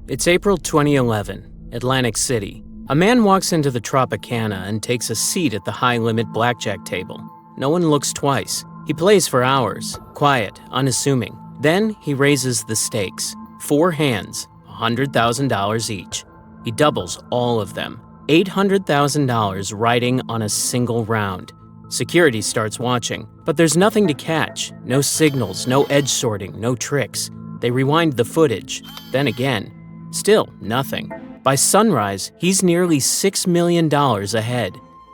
It's April 2011, Atlantic City. A man walks into the Tropicana and takes a seat at the high-limit blackjack table. No one looks twice. He plays for hours, quiet, unassuming. Then he raises the stakes. 4 hands, $100,000 each. He doubles all of them. $800,000 riding on a single round. Security starts watching, but there's nothing to catch. No signals, no edge sorting, no tricks. They rewind the footage, then again. Still nothing. By sunrise, he's nearly $6 million ahead.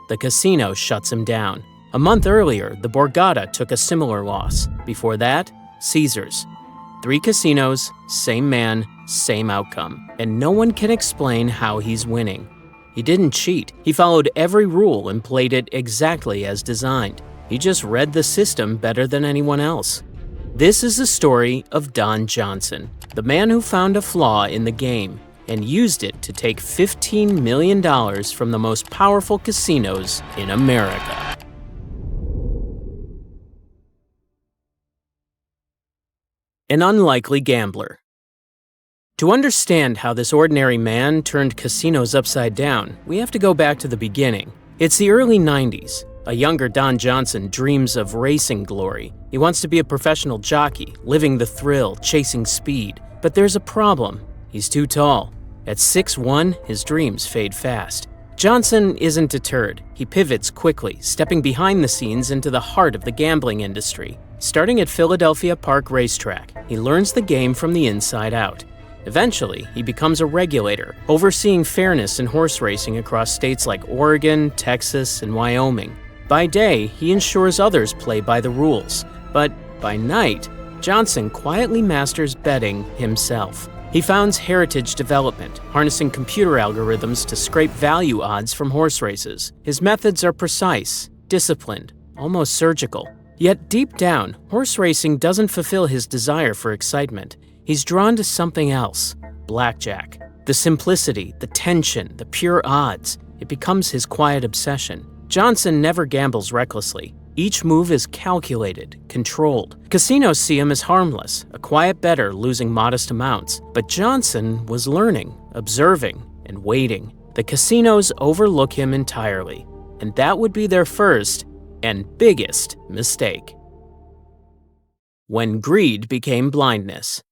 The casino shuts him down. A month earlier, the Borgata took a similar loss. Before that, Caesars. 3 casinos, same man, same outcome. And no one can explain how he's winning. He didn't cheat. He followed every rule and played it exactly as designed. He just read the system better than anyone else. This is the story of Don Johnson, the man who found a flaw in the game and used it to take $15 million from the most powerful casinos in America. An unlikely gambler. To understand how this ordinary man turned casinos upside down, we have to go back to the beginning. It's the early 90s. A younger Don Johnson dreams of racing glory. He wants to be a professional jockey, living the thrill, chasing speed. But there's a problem. He's too tall. At 6'1", his dreams fade fast. Johnson isn't deterred. He pivots quickly, stepping behind the scenes into the heart of the gambling industry. Starting at Philadelphia Park Racetrack, he learns the game from the inside out. Eventually, he becomes a regulator, overseeing fairness in horse racing across states like Oregon, Texas, and Wyoming. By day, he ensures others play by the rules, but by night, Johnson quietly masters betting himself. He founds Heritage Development, harnessing computer algorithms to scrape value odds from horse races. His methods are precise, disciplined, almost surgical. Yet deep down, horse racing doesn't fulfill his desire for excitement. He's drawn to something else, blackjack. The simplicity, the tension, the pure odds. It becomes his quiet obsession. Johnson never gambles recklessly. Each move is calculated, controlled. Casinos see him as harmless, a quiet bettor losing modest amounts. But Johnson was learning, observing, and waiting. The casinos overlook him entirely, and that would be their first and biggest mistake. When greed became blindness.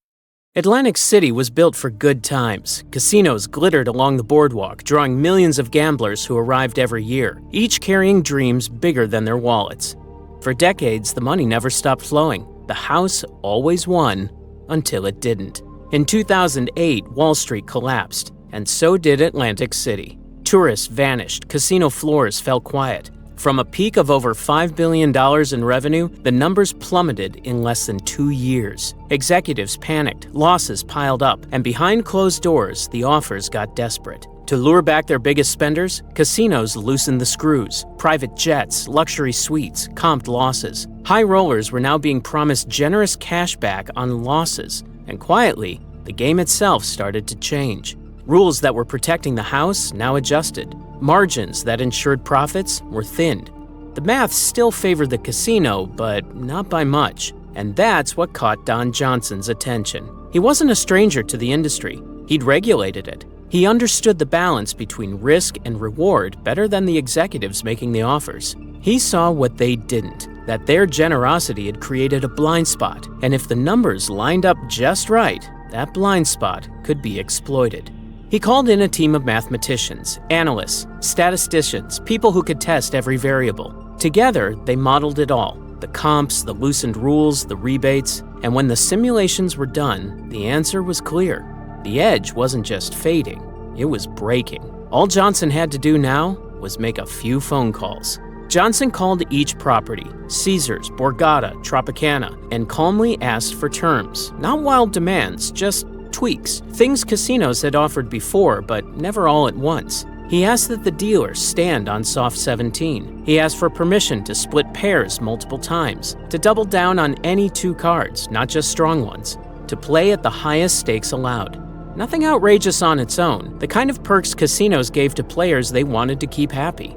Atlantic City was built for good times. Casinos glittered along the boardwalk, drawing millions of gamblers who arrived every year, each carrying dreams bigger than their wallets. For decades, the money never stopped flowing. The house always won, until it didn't. In 2008, Wall Street collapsed, and so did Atlantic City. Tourists vanished, casino floors fell quiet. From a peak of over $5 billion in revenue, the numbers plummeted in less than 2 years. Executives panicked, losses piled up, and behind closed doors, the offers got desperate. To lure back their biggest spenders, casinos loosened the screws. Private jets, luxury suites, comped losses. High rollers were now being promised generous cash back on losses, and quietly, the game itself started to change. Rules that were protecting the house now adjusted. Margins that ensured profits were thinned. The math still favored the casino, but not by much. And that's what caught Don Johnson's attention. He wasn't a stranger to the industry. He'd regulated it. He understood the balance between risk and reward better than the executives making the offers. He saw what they didn't, that their generosity had created a blind spot. And if the numbers lined up just right, that blind spot could be exploited. He called in a team of mathematicians, analysts, statisticians, people who could test every variable. Together, they modeled it all, the comps, the loosened rules, the rebates, and when the simulations were done, the answer was clear. The edge wasn't just fading, it was breaking. All Johnson had to do now was make a few phone calls. Johnson called each property, Caesars, Borgata, Tropicana, and calmly asked for terms. Not wild demands, just tweaks, things casinos had offered before, but never all at once. He asked that the dealers stand on soft 17. He asked for permission to split pairs multiple times, to double down on any 2 cards, not just strong ones, to play at the highest stakes allowed. Nothing outrageous on its own, the kind of perks casinos gave to players they wanted to keep happy.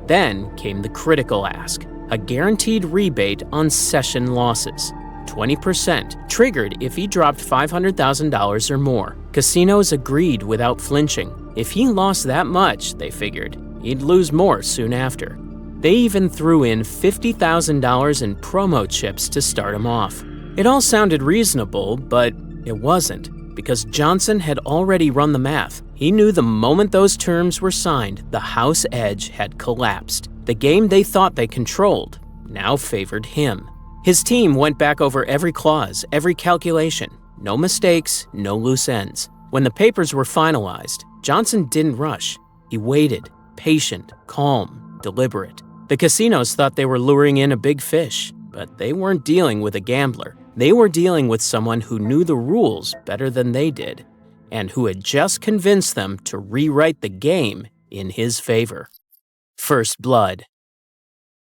Then came the critical ask, a guaranteed rebate on session losses. 20%, triggered if he dropped $500,000 or more. Casinos agreed without flinching. If he lost that much, they figured, he'd lose more soon after. They even threw in $50,000 in promo chips to start him off. It all sounded reasonable, but it wasn't, because Johnson had already run the math. He knew the moment those terms were signed, the house edge had collapsed. The game they thought they controlled now favored him. His team went back over every clause, every calculation. No mistakes, no loose ends. When the papers were finalized, Johnson didn't rush. He waited, patient, calm, deliberate. The casinos thought they were luring in a big fish, but they weren't dealing with a gambler. They were dealing with someone who knew the rules better than they did, and who had just convinced them to rewrite the game in his favor. First blood.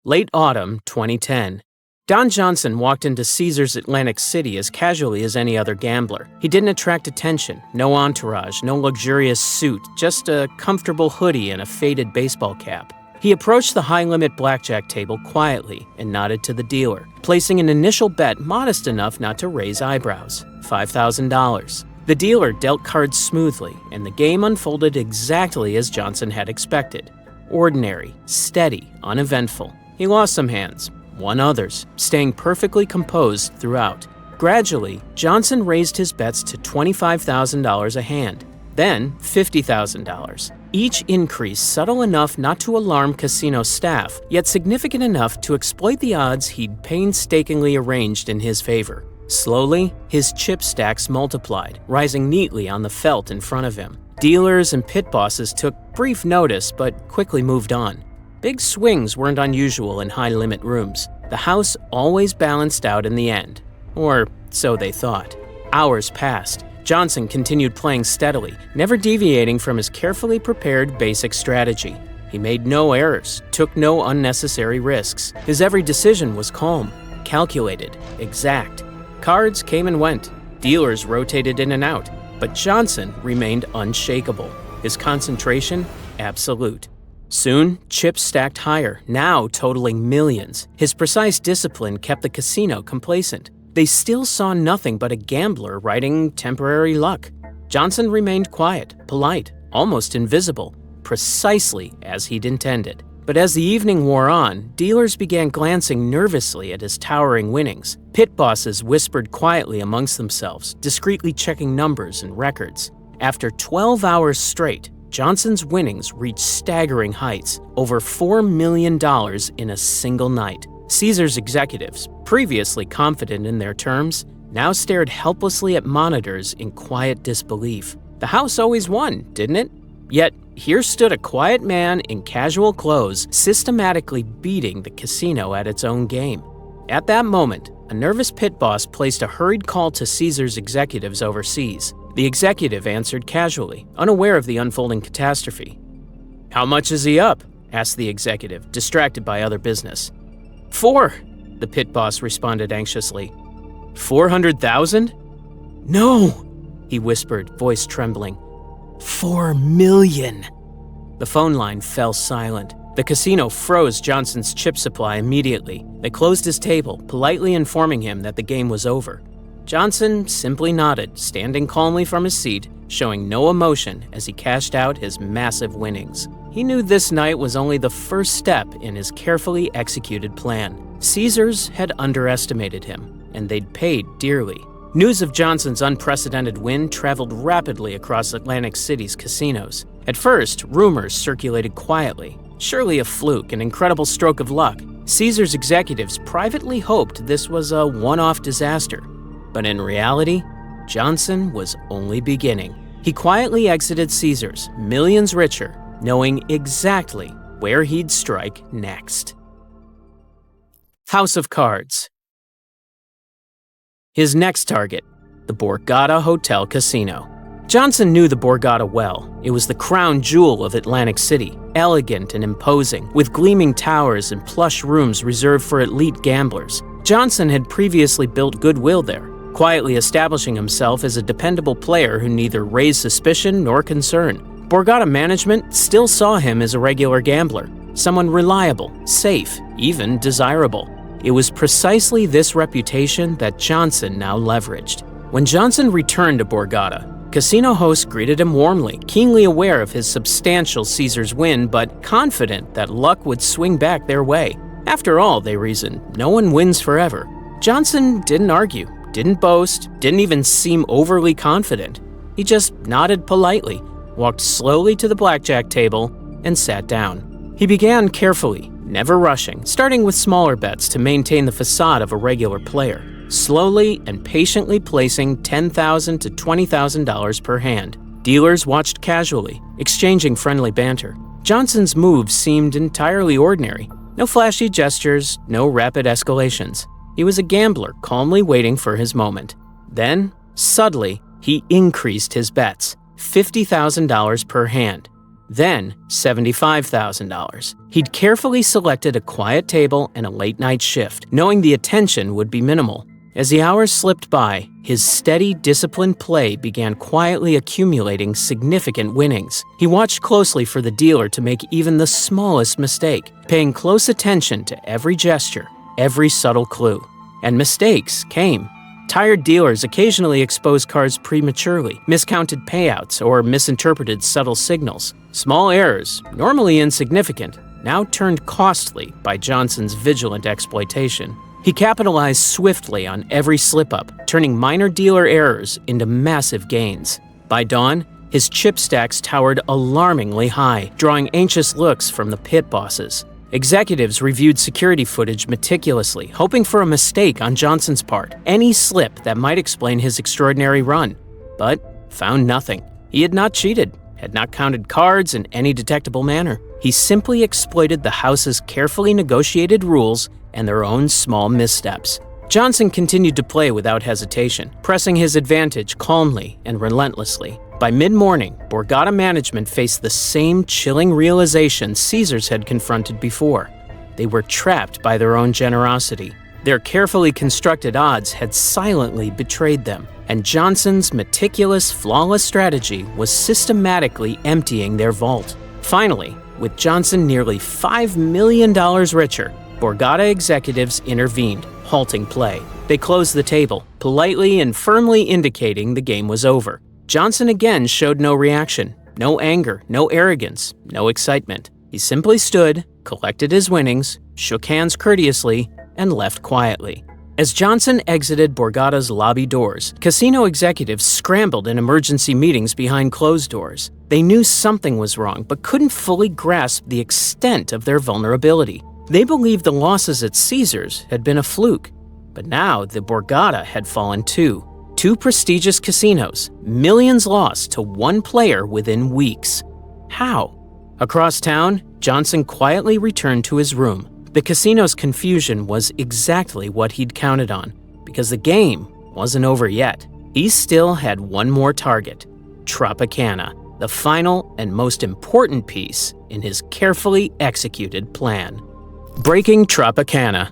Late autumn 2010. Don Johnson walked into Caesars Atlantic City as casually as any other gambler. He didn't attract attention, no entourage, no luxurious suit, just a comfortable hoodie and a faded baseball cap. He approached the high-limit blackjack table quietly and nodded to the dealer, placing an initial bet modest enough not to raise eyebrows, $5,000. The dealer dealt cards smoothly, and the game unfolded exactly as Johnson had expected. Ordinary, steady, uneventful. He lost some hands, won others, staying perfectly composed throughout. Gradually, Johnson raised his bets to $25,000 a hand, then $50,000. Each increase subtle enough not to alarm casino staff, yet significant enough to exploit the odds he'd painstakingly arranged in his favor. Slowly, his chip stacks multiplied, rising neatly on the felt in front of him. Dealers and pit bosses took brief notice, but quickly moved on. Big swings weren't unusual in high-limit rooms. The house always balanced out in the end. Or so they thought. Hours passed. Johnson continued playing steadily, never deviating from his carefully prepared basic strategy. He made no errors, took no unnecessary risks. His every decision was calm, calculated, exact. Cards came and went. Dealers rotated in and out. But Johnson remained unshakable. His concentration, absolute. Soon, chips stacked higher, now totaling millions. His precise discipline kept the casino complacent. They still saw nothing but a gambler riding temporary luck. Johnson remained quiet, polite, almost invisible, precisely as he'd intended. But as the evening wore on, dealers began glancing nervously at his towering winnings. Pit bosses whispered quietly amongst themselves, discreetly checking numbers and records. After 12 hours straight, Johnson's winnings reached staggering heights, over $4 million in a single night. Caesars executives, previously confident in their terms, now stared helplessly at monitors in quiet disbelief. The house always won, didn't it? Yet, here stood a quiet man in casual clothes, systematically beating the casino at its own game. At that moment, a nervous pit boss placed a hurried call to Caesars executives overseas. The executive answered casually, unaware of the unfolding catastrophe. "How much is he up?" asked the executive, distracted by other business. "4," the pit boss responded anxiously. "400,000? No," he whispered, voice trembling. $4 million. The phone line fell silent. The casino froze Johnson's chip supply immediately. They closed his table, politely informing him that the game was over. Johnson simply nodded, standing calmly from his seat, showing no emotion as he cashed out his massive winnings. He knew this night was only the first step in his carefully executed plan. Caesars had underestimated him, and they'd paid dearly. News of Johnson's unprecedented win traveled rapidly across Atlantic City's casinos. At first, rumors circulated quietly. Surely a fluke, an incredible stroke of luck. Caesars executives privately hoped this was a one-off disaster. But in reality, Johnson was only beginning. He quietly exited Caesars, millions richer, knowing exactly where he'd strike next. House of Cards. His next target, the Borgata Hotel Casino. Johnson knew the Borgata well. It was the crown jewel of Atlantic City, elegant and imposing, with gleaming towers and plush rooms reserved for elite gamblers. Johnson had previously built goodwill there, quietly establishing himself as a dependable player who neither raised suspicion nor concern. Borgata management still saw him as a regular gambler, someone reliable, safe, even desirable. It was precisely this reputation that Johnson now leveraged. When Johnson returned to Borgata, casino hosts greeted him warmly, keenly aware of his substantial Caesars win, but confident that luck would swing back their way. After all, they reasoned, no one wins forever. Johnson didn't argue, didn't boast, didn't even seem overly confident. He just nodded politely, walked slowly to the blackjack table, and sat down. He began carefully, never rushing, starting with smaller bets to maintain the facade of a regular player, slowly and patiently placing $10,000 to $20,000 per hand. Dealers watched casually, exchanging friendly banter. Johnson's moves seemed entirely ordinary. No flashy gestures, no rapid escalations. He was a gambler calmly waiting for his moment. Then, subtly, he increased his bets, $50,000 per hand. Then, $75,000. He'd carefully selected a quiet table and a late-night shift, knowing the attention would be minimal. As the hours slipped by, his steady, disciplined play began quietly accumulating significant winnings. He watched closely for the dealer to make even the smallest mistake, paying close attention to every gesture, every subtle clue. And mistakes came. Tired dealers occasionally exposed cards prematurely, miscounted payouts, or misinterpreted subtle signals. Small errors, normally insignificant, now turned costly by Johnson's vigilant exploitation. He capitalized swiftly on every slip-up, turning minor dealer errors into massive gains. By dawn, his chip stacks towered alarmingly high, drawing anxious looks from the pit bosses. Executives reviewed security footage meticulously, hoping for a mistake on Johnson's part, any slip that might explain his extraordinary run, but found nothing. He had not cheated, had not counted cards in any detectable manner. He simply exploited the house's carefully negotiated rules and their own small missteps. Johnson continued to play without hesitation, pressing his advantage calmly and relentlessly. By mid-morning, Borgata management faced the same chilling realization Caesars had confronted before. They were trapped by their own generosity. Their carefully constructed odds had silently betrayed them, and Johnson's meticulous, flawless strategy was systematically emptying their vault. Finally, with Johnson nearly $5 million richer, Borgata executives intervened, halting play. They closed the table, politely and firmly indicating the game was over. Johnson again showed no reaction, no anger, no arrogance, no excitement. He simply stood, collected his winnings, shook hands courteously, and left quietly. As Johnson exited Borgata's lobby doors, casino executives scrambled in emergency meetings behind closed doors. They knew something was wrong, but couldn't fully grasp the extent of their vulnerability. They believed the losses at Caesars had been a fluke, but now the Borgata had fallen too. Two prestigious casinos, millions lost to one player within weeks. How? Across town, Johnson quietly returned to his room. The casino's confusion was exactly what he'd counted on, because the game wasn't over yet. He still had one more target, Tropicana, the final and most important piece in his carefully executed plan. Breaking Tropicana.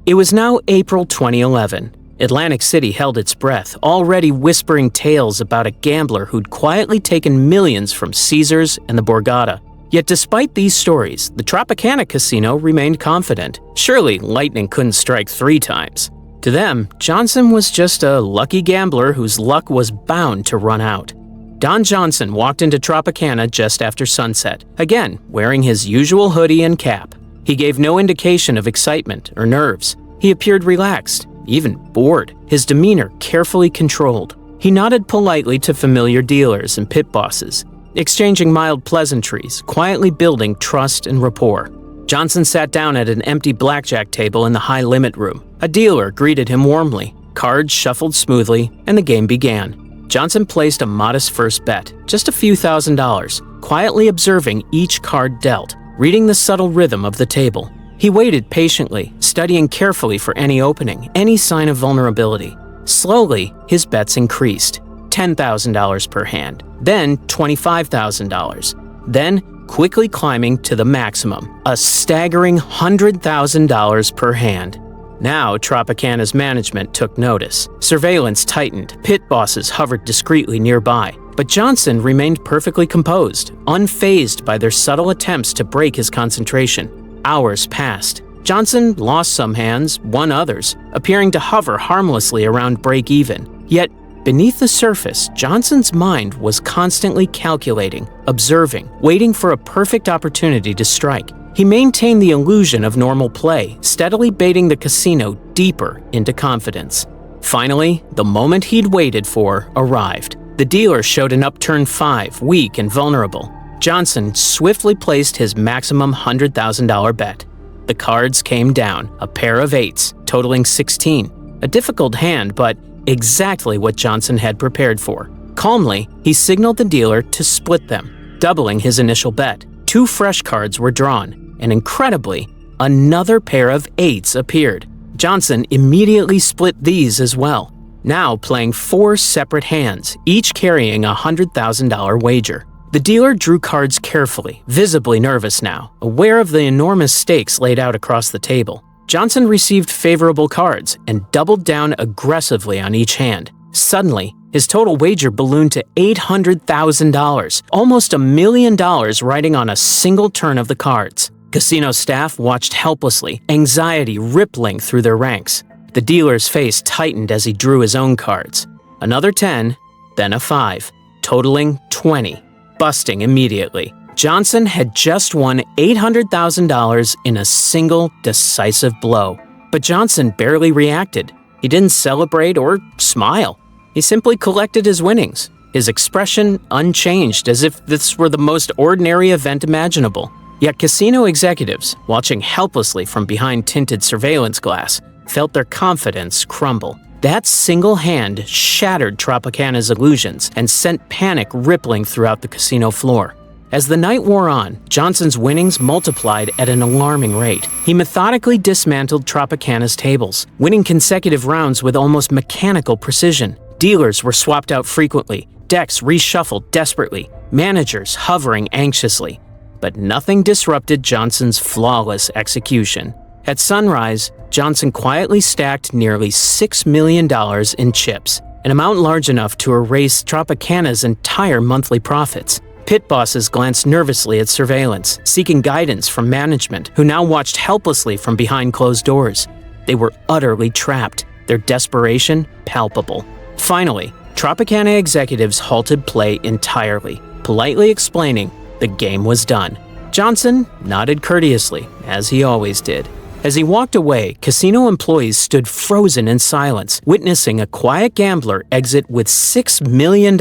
It was now April 2011. Atlantic City held its breath, already whispering tales about a gambler who'd quietly taken millions from Caesars and the Borgata. Yet despite these stories, the Tropicana casino remained confident. Surely lightning couldn't strike 3 times. To them, Johnson was just a lucky gambler whose luck was bound to run out. Don Johnson walked into Tropicana just after sunset, again wearing his usual hoodie and cap. He gave no indication of excitement or nerves. He appeared relaxed, even bored, his demeanor carefully controlled. He nodded politely to familiar dealers and pit bosses, exchanging mild pleasantries, quietly building trust and rapport. Johnson sat down at an empty blackjack table in the high-limit room. A dealer greeted him warmly. Cards shuffled smoothly, and the game began. Johnson placed a modest first bet, just a few $1,000s, quietly observing each card dealt, reading the subtle rhythm of the table. He waited patiently, studying carefully for any opening, any sign of vulnerability. Slowly, his bets increased, $10,000 per hand, then $25,000, then quickly climbing to the maximum, a staggering $100,000 per hand. Now, Tropicana's management took notice. Surveillance tightened, pit bosses hovered discreetly nearby, but Johnson remained perfectly composed, unfazed by their subtle attempts to break his concentration. Hours passed, Johnson lost some hands, won others, appearing to hover harmlessly around break-even. Yet, beneath the surface, Johnson's mind was constantly calculating, observing, waiting for a perfect opportunity to strike. He maintained the illusion of normal play, steadily baiting the casino deeper into confidence. Finally, the moment he'd waited for arrived. The dealer showed an upturned 5, weak and vulnerable. Johnson swiftly placed his maximum $100,000 bet. The cards came down, a pair of 8s, totaling 16. A difficult hand, but exactly what Johnson had prepared for. Calmly, he signaled the dealer to split them, doubling his initial bet. 2 fresh cards were drawn, and incredibly, another pair of 8s appeared. Johnson immediately split these as well, now playing 4 separate hands, each carrying a $100,000 wager. The dealer drew cards carefully, visibly nervous now, aware of the enormous stakes laid out across the table. Johnson received favorable cards and doubled down aggressively on each hand. Suddenly, his total wager ballooned to $800,000, almost $1 million riding on a single turn of the cards. Casino staff watched helplessly, anxiety rippling through their ranks. The dealer's face tightened as he drew his own cards. Another 10, then a 5, totaling 20, busting immediately. Johnson had just won $800,000 in a single, decisive blow. But Johnson barely reacted. He didn't celebrate or smile. He simply collected his winnings, his expression unchanged as if this were the most ordinary event imaginable. Yet casino executives, watching helplessly from behind tinted surveillance glass, felt their confidence crumble. That single hand shattered Tropicana's illusions and sent panic rippling throughout the casino floor. As the night wore on, Johnson's winnings multiplied at an alarming rate. He methodically dismantled Tropicana's tables, winning consecutive rounds with almost mechanical precision. Dealers were swapped out frequently, decks reshuffled desperately, managers hovering anxiously. But nothing disrupted Johnson's flawless execution. At sunrise, Johnson quietly stacked nearly $6 million in chips, an amount large enough to erase Tropicana's entire monthly profits. Pit bosses glanced nervously at surveillance, seeking guidance from management, who now watched helplessly from behind closed doors. They were utterly trapped, their desperation palpable. Finally, Tropicana executives halted play entirely, politely explaining the game was done. Johnson nodded courteously, as he always did. As he walked away, casino employees stood frozen in silence, witnessing a quiet gambler exit with $6 million,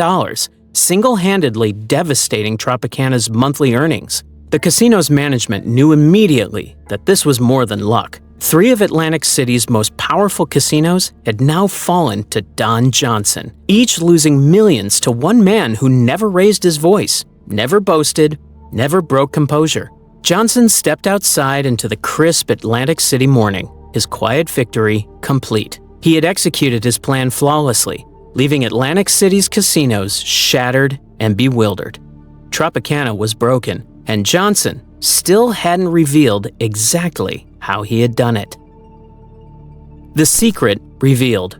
single-handedly devastating Tropicana's monthly earnings. The casino's management knew immediately that this was more than luck. 3 of Atlantic City's most powerful casinos had now fallen to Don Johnson, each losing millions to one man who never raised his voice, never boasted, never broke composure. Johnson stepped outside into the crisp Atlantic City morning, his quiet victory complete. He had executed his plan flawlessly, leaving Atlantic City's casinos shattered and bewildered. Tropicana was broken, and Johnson still hadn't revealed exactly how he had done it. The secret revealed.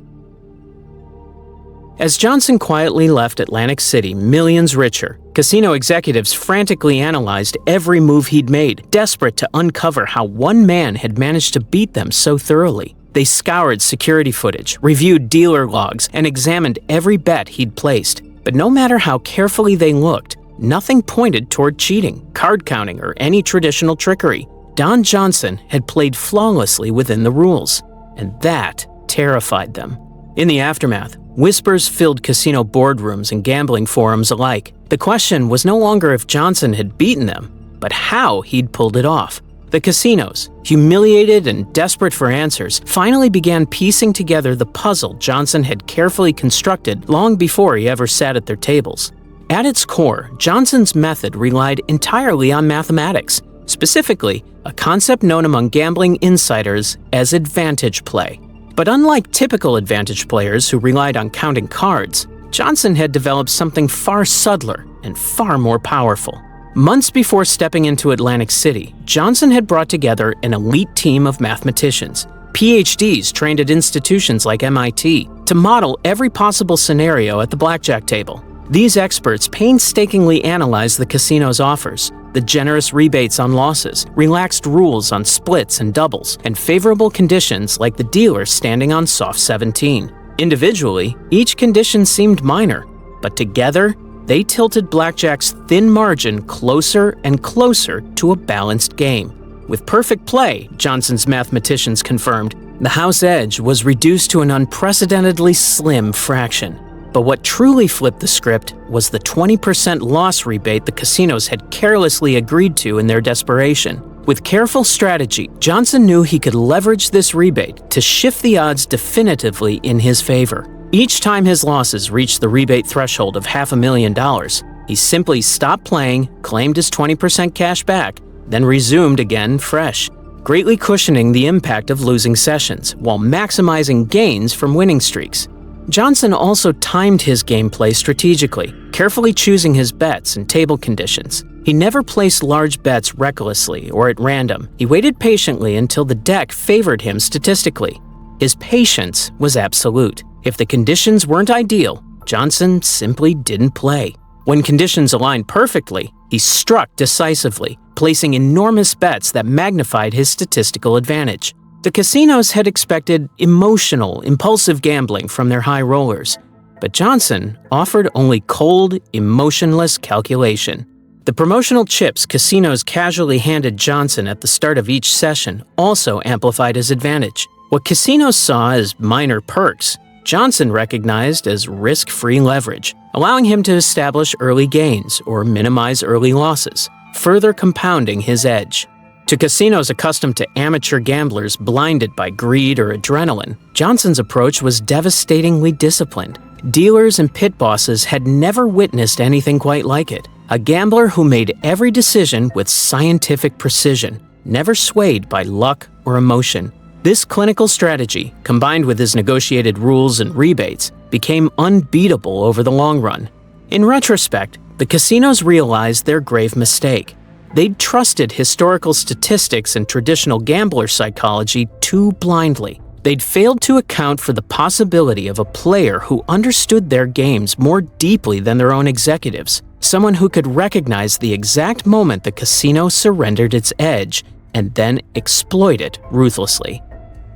As Johnson quietly left Atlantic City millions richer, casino executives frantically analyzed every move he'd made, desperate to uncover how one man had managed to beat them so thoroughly. They scoured security footage, reviewed dealer logs, and examined every bet he'd placed. But no matter how carefully they looked, nothing pointed toward cheating, card counting, or any traditional trickery. Don Johnson had played flawlessly within the rules, and that terrified them. In the aftermath, whispers filled casino boardrooms and gambling forums alike. The question was no longer if Johnson had beaten them, but how he'd pulled it off. The casinos, humiliated and desperate for answers, finally began piecing together the puzzle Johnson had carefully constructed long before he ever sat at their tables. At its core, Johnson's method relied entirely on mathematics, specifically a concept known among gambling insiders as advantage play. But unlike typical advantage players who relied on counting cards, Johnson had developed something far subtler and far more powerful. Months before stepping into Atlantic City, Johnson had brought together an elite team of mathematicians, PhDs trained at institutions like MIT, to model every possible scenario at the blackjack table. These experts painstakingly analyzed the casino's offers, the generous rebates on losses, relaxed rules on splits and doubles, and favorable conditions like the dealer standing on soft 17. Individually, each condition seemed minor, but together, they tilted blackjack's thin margin closer and closer to a balanced game. With perfect play, Johnson's mathematicians confirmed, the house edge was reduced to an unprecedentedly slim fraction. But what truly flipped the script was the 20% loss rebate the casinos had carelessly agreed to in their desperation. With careful strategy, Johnson knew he could leverage this rebate to shift the odds definitively in his favor. Each time his losses reached the rebate threshold of $500,000, he simply stopped playing, claimed his 20% cash back, then resumed again fresh, greatly cushioning the impact of losing sessions while maximizing gains from winning streaks. Johnson also timed his gameplay strategically, carefully choosing his bets and table conditions. He never placed large bets recklessly or at random. He waited patiently until the deck favored him statistically. His patience was absolute. If the conditions weren't ideal, Johnson simply didn't play. When conditions aligned perfectly, he struck decisively, placing enormous bets that magnified his statistical advantage. The casinos had expected emotional, impulsive gambling from their high rollers, but Johnson offered only cold, emotionless calculation. The promotional chips casinos casually handed Johnson at the start of each session also amplified his advantage. What casinos saw as minor perks, Johnson recognized as risk-free leverage, allowing him to establish early gains or minimize early losses, further compounding his edge. To casinos accustomed to amateur gamblers blinded by greed or adrenaline, Johnson's approach was devastatingly disciplined. Dealers and pit bosses had never witnessed anything quite like it. A gambler who made every decision with scientific precision, never swayed by luck or emotion. This clinical strategy, combined with his negotiated rules and rebates, became unbeatable over the long run. In retrospect, the casinos realized their grave mistake. They'd trusted historical statistics and traditional gambler psychology too blindly. They'd failed to account for the possibility of a player who understood their games more deeply than their own executives, someone who could recognize the exact moment the casino surrendered its edge and then exploit it ruthlessly.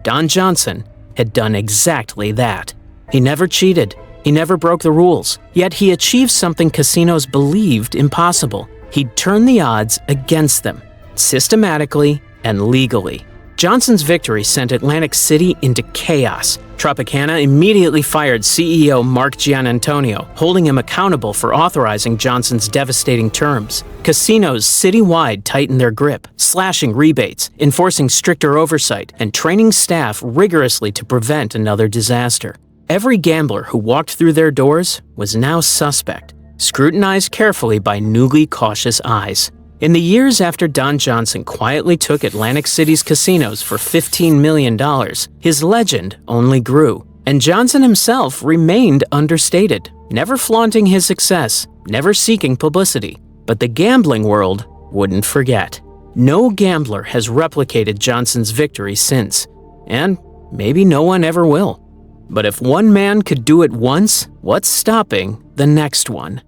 Don Johnson had done exactly that. He never cheated. He never broke the rules. Yet he achieved something casinos believed impossible. He'd turn the odds against them, systematically and legally. Johnson's victory sent Atlantic City into chaos. Tropicana immediately fired CEO Mark Giannantonio, holding him accountable for authorizing Johnson's devastating terms. Casinos citywide tightened their grip, slashing rebates, enforcing stricter oversight, and training staff rigorously to prevent another disaster. Every gambler who walked through their doors was now suspect, scrutinized carefully by newly cautious eyes. In the years after Don Johnson quietly took Atlantic City's casinos for $15 million, his legend only grew. And Johnson himself remained understated, never flaunting his success, never seeking publicity. But the gambling world wouldn't forget. No gambler has replicated Johnson's victory since, and maybe no one ever will. But if one man could do it once, what's stopping the next one?